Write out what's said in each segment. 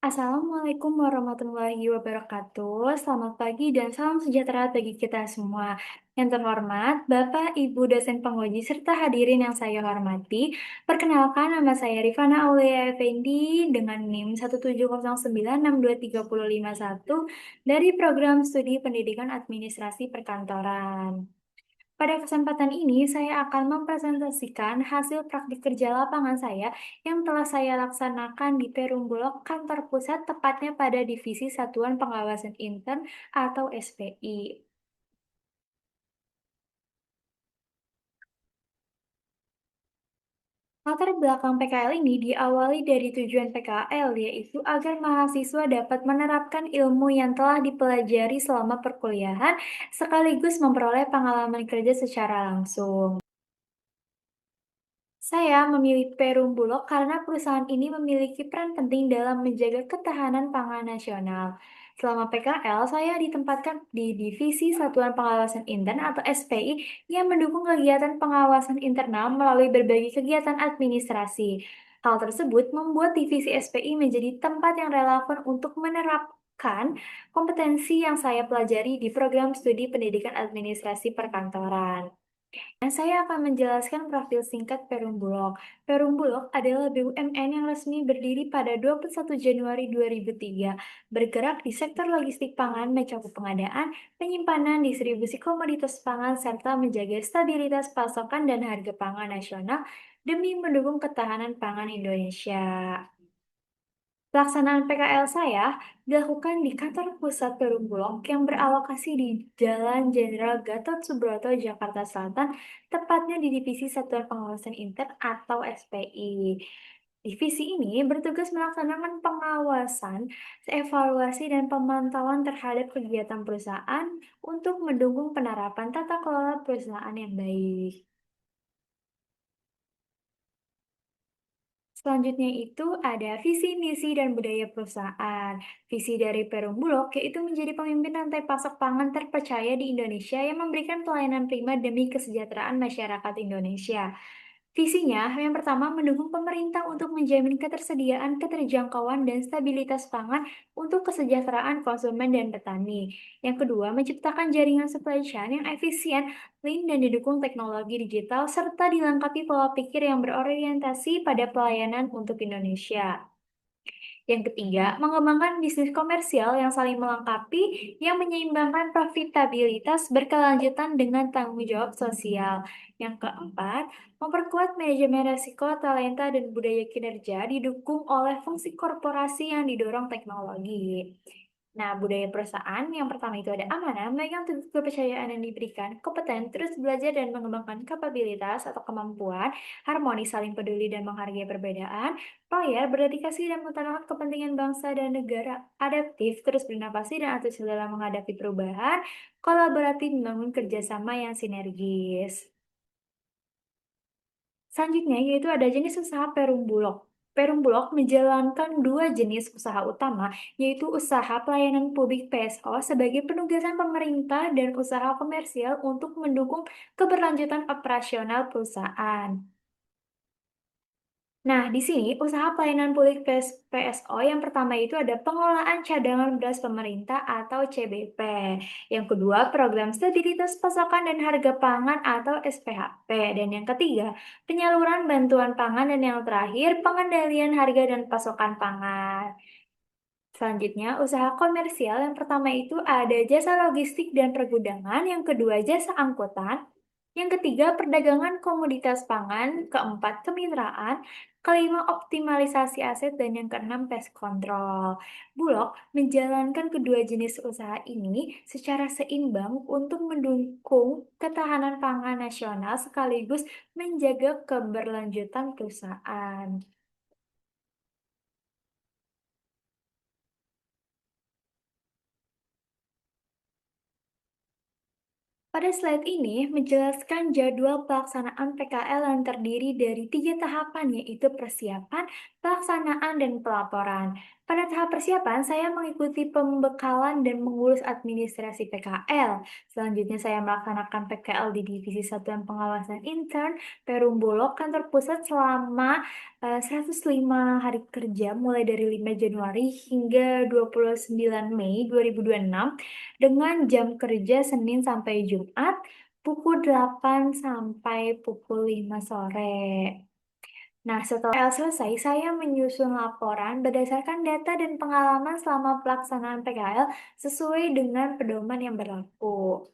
Assalamualaikum warahmatullahi wabarakatuh. Selamat pagi dan salam sejahtera bagi kita semua. Yang terhormat, Bapak, Ibu, dosen penguji, serta hadirin yang saya hormati. Perkenalkan, nama saya Rifana Aulia Effendi dengan NIM 17096235051 dari Program Studi Pendidikan Administrasi Perkantoran. Pada kesempatan ini, saya akan mempresentasikan hasil praktik kerja lapangan saya yang telah saya laksanakan di Perum Bulog kantor pusat, tepatnya pada Divisi Satuan Pengawasan Intern atau SPI. Latar belakang PKL ini diawali dari tujuan PKL, yaitu agar mahasiswa dapat menerapkan ilmu yang telah dipelajari selama perkuliahan, sekaligus memperoleh pengalaman kerja secara langsung. Saya memilih Perum Bulog karena perusahaan ini memiliki peran penting dalam menjaga ketahanan pangan nasional. Selama PKL, saya ditempatkan di Divisi Satuan Pengawasan Intern atau SPI yang mendukung kegiatan pengawasan internal melalui berbagai kegiatan administrasi. Hal tersebut membuat Divisi SPI menjadi tempat yang relevan untuk menerapkan kompetensi yang saya pelajari di program studi pendidikan administrasi perkantoran. Nah, saya akan menjelaskan profil singkat Perum Bulog. Perum Bulog adalah BUMN yang resmi berdiri pada 21 Januari 2003, bergerak di sektor logistik pangan, mencakup pengadaan, penyimpanan, distribusi komoditas pangan, serta menjaga stabilitas pasokan dan harga pangan nasional demi mendukung ketahanan pangan Indonesia. Pelaksanaan PKL saya dilakukan di kantor pusat Perum Bulog yang beralokasi di Jalan Jenderal Gatot Subroto, Jakarta Selatan, tepatnya di Divisi Satuan Pengawasan Intern atau SPI. Divisi ini bertugas melaksanakan pengawasan, evaluasi, dan pemantauan terhadap kegiatan perusahaan untuk mendukung penerapan tata kelola perusahaan yang baik. Selanjutnya itu ada visi, misi, dan budaya perusahaan. Visi dari Perum Bulog yaitu menjadi pemimpin rantai pasok pangan terpercaya di Indonesia yang memberikan pelayanan prima demi kesejahteraan masyarakat Indonesia. Visinya yang pertama mendukung pemerintah untuk menjamin ketersediaan, keterjangkauan, dan stabilitas pangan untuk kesejahteraan konsumen dan petani. Yang kedua, menciptakan jaringan supply chain yang efisien, lean, dan didukung teknologi digital, serta dilengkapi pola pikir yang berorientasi pada pelayanan untuk Indonesia. Yang ketiga, mengembangkan bisnis komersial yang saling melengkapi, yang menyeimbangkan profitabilitas berkelanjutan dengan tanggung jawab sosial. Yang keempat, memperkuat manajemen risiko, talenta, dan budaya kinerja didukung oleh fungsi korporasi yang didorong teknologi. Nah, budaya perusahaan yang pertama itu ada amanah, memegang teguh kepercayaan yang diberikan, kompeten, terus belajar dan mengembangkan kapabilitas atau kemampuan, harmonis, saling peduli dan menghargai perbedaan, loyal, berdedikasi dan mengutamakan kepentingan bangsa dan negara, adaptif, terus berinovasi dan antusias dalam menghadapi perubahan, kolaboratif, membangun kerjasama yang sinergis. Selanjutnya yaitu ada jenis usaha Perum Bulog. Perum Bulog menjalankan dua jenis usaha utama, yaitu usaha pelayanan publik PSO sebagai penugasan pemerintah dan usaha komersial untuk mendukung keberlanjutan operasional perusahaan. Nah, di sini usaha pelayanan publik PSO yang pertama itu ada pengelolaan cadangan beras pemerintah atau CBP. Yang kedua, program stabilitas pasokan dan harga pangan atau SPHP. Dan yang ketiga, penyaluran bantuan pangan. Dan yang terakhir, pengendalian harga dan pasokan pangan. Selanjutnya, usaha komersial yang pertama itu ada jasa logistik dan pergudangan, yang kedua jasa angkutan, yang ketiga perdagangan komoditas pangan, keempat kemitraan, kelima optimalisasi aset, dan yang keenam pest control. Bulog menjalankan kedua jenis usaha ini secara seimbang untuk mendukung ketahanan pangan nasional sekaligus menjaga keberlanjutan perusahaan. Pada slide ini menjelaskan jadwal pelaksanaan PKL yang terdiri dari tiga tahapan, yaitu persiapan, pelaksanaan, dan pelaporan. Pada tahap persiapan, saya mengikuti pembekalan dan mengurus administrasi PKL. Selanjutnya, saya melaksanakan PKL di Divisi Satuan Pengawasan Intern, Perum Bulog, kantor pusat selama 105 hari kerja mulai dari 5 Januari hingga 29 Mei 2026 dengan jam kerja Senin sampai Jumat pukul 8 sampai pukul 5 sore. Nah, setelah selesai, saya menyusun laporan berdasarkan data dan pengalaman selama pelaksanaan PKL sesuai dengan pedoman yang berlaku.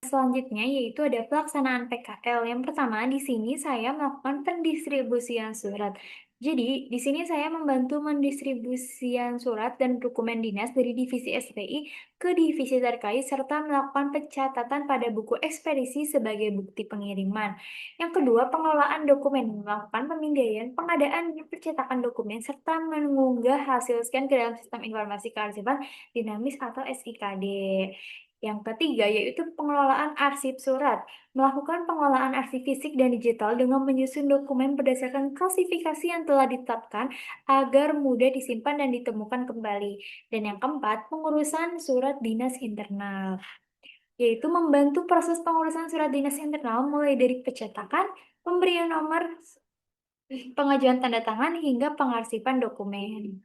Selanjutnya yaitu ada pelaksanaan PKL. Yang pertama, di sini saya melakukan pendistribusian surat. Jadi, di sini saya membantu mendistribusian surat dan dokumen dinas dari divisi SPI ke divisi terkait serta melakukan pencatatan pada buku ekspedisi sebagai bukti pengiriman. Yang kedua, pengelolaan dokumen, melakukan pemindaian, pengadaan dan percetakan dokumen serta mengunggah hasil scan ke dalam sistem informasi kearsipan dinamis atau SIKD. Yang ketiga yaitu pengelolaan arsip surat, melakukan pengelolaan arsip fisik dan digital dengan menyusun dokumen berdasarkan klasifikasi yang telah ditetapkan agar mudah disimpan dan ditemukan kembali. Dan yang keempat, pengurusan surat dinas internal, yaitu membantu proses pengurusan surat dinas internal mulai dari pencetakan, pemberian nomor, pengajuan tanda tangan, hingga pengarsipan dokumen.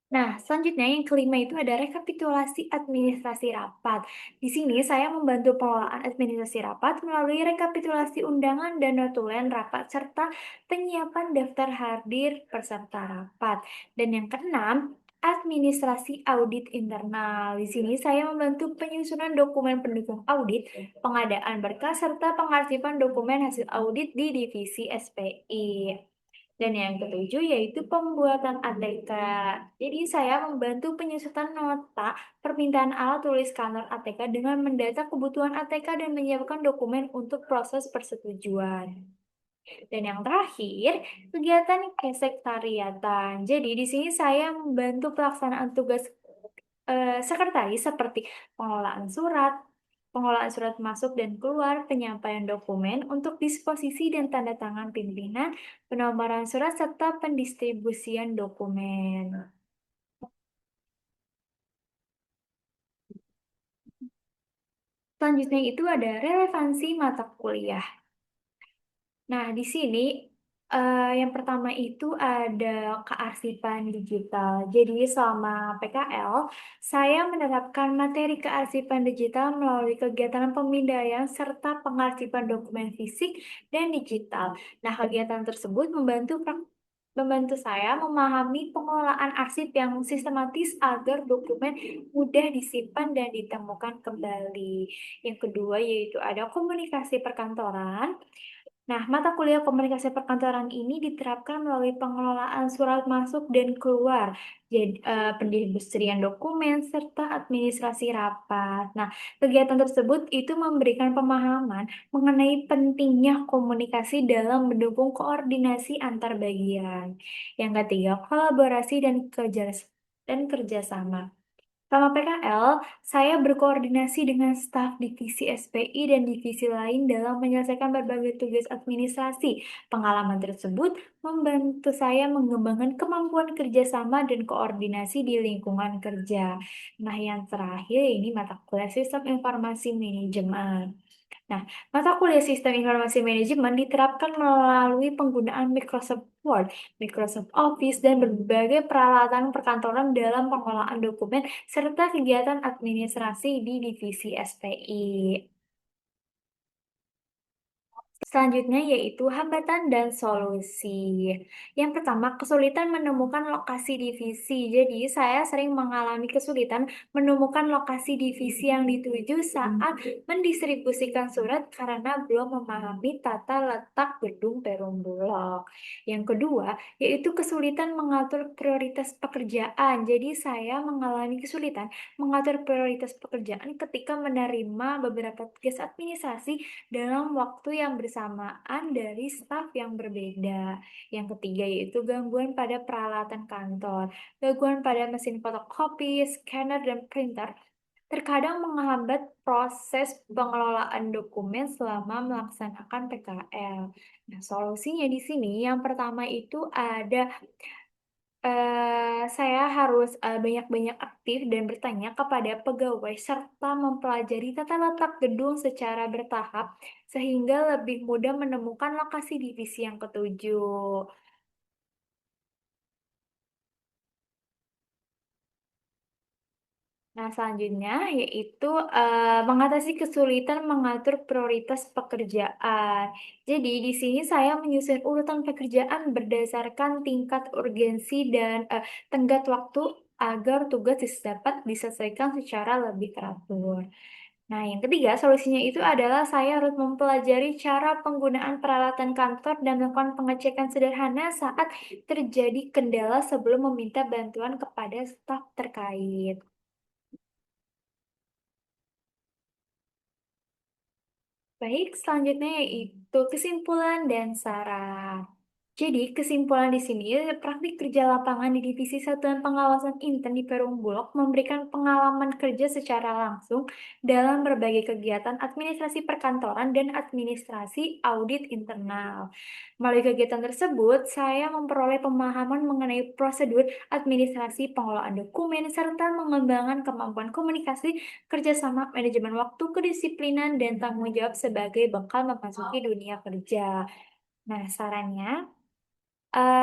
Nah, selanjutnya yang kelima itu ada rekapitulasi administrasi rapat. Di sini saya membantu pengelolaan administrasi rapat melalui rekapitulasi undangan dan notulen rapat serta penyiapan daftar hadir peserta rapat. Dan yang keenam, administrasi audit internal. Di sini saya membantu penyusunan dokumen pendukung audit, pengadaan berkas serta pengarsipan dokumen hasil audit di divisi SPI. Dan yang ketujuh yaitu pembuatan ATK. Jadi saya membantu penyusutan nota permintaan alat tulis kantor ATK dengan mendata kebutuhan ATK dan menyiapkan dokumen untuk proses persetujuan. Dan yang terakhir, kegiatan kesekretariatan. Jadi di sini saya membantu pelaksanaan tugas sekretaris seperti pengelolaan surat, pengelolaan surat masuk dan keluar, penyampaian dokumen untuk disposisi dan tanda tangan pimpinan, penomoran surat, serta pendistribusian dokumen. Selanjutnya itu ada relevansi mata kuliah. Nah, di sini yang pertama itu ada kearsipan digital. Jadi selama PKL, saya menerapkan materi kearsipan digital melalui kegiatan pemindaian serta pengarsipan dokumen fisik dan digital. Nah, kegiatan tersebut membantu saya memahami pengelolaan arsip yang sistematis agar dokumen mudah disimpan dan ditemukan kembali. Yang kedua yaitu ada komunikasi perkantoran. Nah, mata kuliah komunikasi perkantoran ini diterapkan melalui pengelolaan surat masuk dan keluar, jadi pendistribusian dokumen serta administrasi rapat. Nah, kegiatan tersebut itu memberikan pemahaman mengenai pentingnya komunikasi dalam mendukung koordinasi antar bagian. Yang ketiga, kolaborasi dan kerjasama. Selama PKL, saya berkoordinasi dengan staf divisi SPI dan divisi lain dalam menyelesaikan berbagai tugas administrasi. Pengalaman tersebut membantu saya mengembangkan kemampuan kerjasama dan koordinasi di lingkungan kerja. Nah, yang terakhir ini mata kuliah Sistem Informasi Manajemen. Nah, mata kuliah Sistem Informasi Manajemen diterapkan melalui penggunaan Microsoft Word, Microsoft Office, dan berbagai peralatan perkantoran dalam pengelolaan dokumen serta kegiatan administrasi di divisi SPI. Selanjutnya yaitu hambatan dan solusi. Yang pertama, kesulitan menemukan lokasi divisi. Jadi, saya sering mengalami kesulitan menemukan lokasi divisi yang dituju saat mendistribusikan surat karena belum memahami tata letak gedung Perum Bulog. Yang kedua, yaitu kesulitan mengatur prioritas pekerjaan. Jadi, saya mengalami kesulitan mengatur prioritas pekerjaan ketika menerima beberapa tugas administrasi dalam waktu yang bersamaan dari staf yang berbeda. Yang ketiga yaitu gangguan pada peralatan kantor, gangguan pada mesin fotokopi, scanner, dan printer, Terkadang menghambat proses pengelolaan dokumen selama melaksanakan PKL. Nah, solusinya di sini yang pertama itu ada, saya harus, banyak-banyak aktif dan bertanya kepada pegawai serta mempelajari tata letak gedung secara bertahap, sehingga lebih mudah menemukan lokasi divisi yang ketujuh. Nah, selanjutnya yaitu, mengatasi kesulitan mengatur prioritas pekerjaan. Jadi di sini saya menyusun urutan pekerjaan berdasarkan tingkat urgensi dan, tenggat waktu agar tugas dapat diselesaikan secara lebih teratur. Nah, yang ketiga solusinya itu adalah saya harus mempelajari cara penggunaan peralatan kantor dan melakukan pengecekan sederhana saat terjadi kendala sebelum meminta bantuan kepada staf terkait. Baik, selanjutnya yaitu kesimpulan dan saran. Jadi, kesimpulan di sini, praktik kerja lapangan di Divisi Satuan Pengawasan Intern di Perum Bulog memberikan pengalaman kerja secara langsung dalam berbagai kegiatan administrasi perkantoran dan administrasi audit internal. Melalui kegiatan tersebut, saya memperoleh pemahaman mengenai prosedur administrasi pengelolaan dokumen serta mengembangkan kemampuan komunikasi, kerjasama, manajemen waktu, kedisiplinan, dan tanggung jawab sebagai bekal memasuki dunia kerja. Nah, sarannya,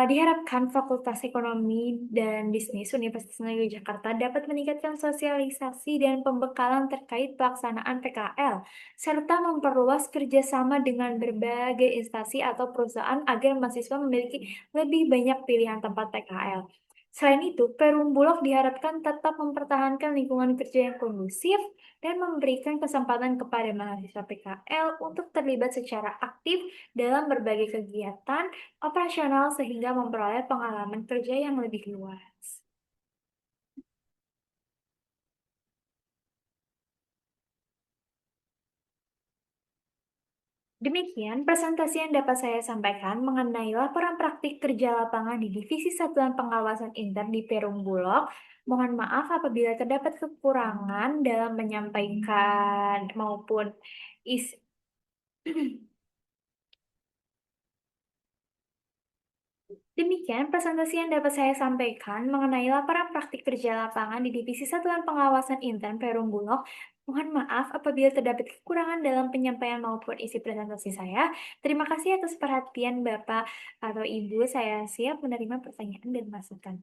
diharapkan Fakultas Ekonomi dan Bisnis Universitas Negeri Jakarta dapat meningkatkan sosialisasi dan pembekalan terkait pelaksanaan PKL, serta memperluas kerjasama dengan berbagai instansi atau perusahaan agar mahasiswa memiliki lebih banyak pilihan tempat PKL. Selain itu, Perum Bulog diharapkan tetap mempertahankan lingkungan kerja yang kondusif dan memberikan kesempatan kepada mahasiswa PKL untuk terlibat secara aktif dalam berbagai kegiatan operasional sehingga memperoleh pengalaman kerja yang lebih luas. Demikian presentasi yang dapat saya sampaikan mengenai laporan praktik kerja lapangan di Divisi Satuan Pengawasan Intern di Perum Bulog. Mohon maaf apabila terdapat kekurangan dalam menyampaikan maupun is Demikian presentasi yang dapat saya sampaikan mengenai laporan praktik kerja lapangan di Divisi Satuan Pengawasan Intern Perum Bulog. Mohon maaf apabila terdapat kekurangan dalam penyampaian maupun isi presentasi saya. Terima kasih atas perhatian Bapak atau Ibu. Saya siap menerima pertanyaan dan masukan.